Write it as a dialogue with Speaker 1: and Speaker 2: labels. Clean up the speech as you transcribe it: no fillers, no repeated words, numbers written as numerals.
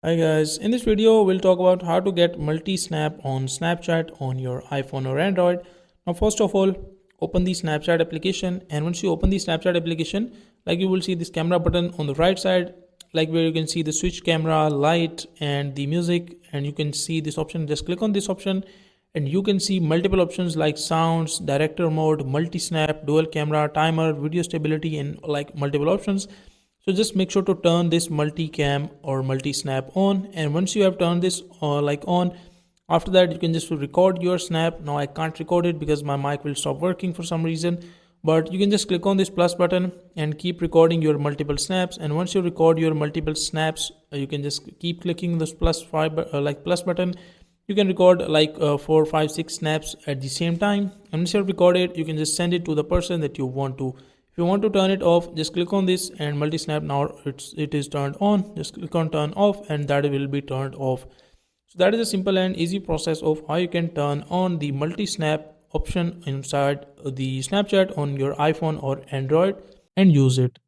Speaker 1: Hi guys, in this video we'll talk about how to get multi-snap on Snapchat on your iPhone or Android. Now first of all, open the Snapchat application, and once you open the Snapchat application, like you will see this camera button on the right side, like where you can see the switch camera, light and the music, and you can see this option. Just click on this option and you can see multiple options like sounds, director mode, multi-snap, dual camera, timer, video stability, and like multiple options. So just make sure to turn this multi-cam or multi-snap on, and once you have turned this on, after that you can just record your snap. Now I can't record it because my mic will stop working for some reason, but you can just click on this plus button and keep recording your multiple snaps. And once you record your multiple snaps, you can just keep clicking this plus button. You can record 4 5 6 snaps at the same time, and once you have recorded, you can just send it to the person that you want to. If you want to turn it off, just click on this and multi snap. Now it is turned on. Just click on turn off and that will be turned off. So that is a simple and easy process of how you can turn on the multi snap option inside the Snapchat on your iPhone or Android and use it.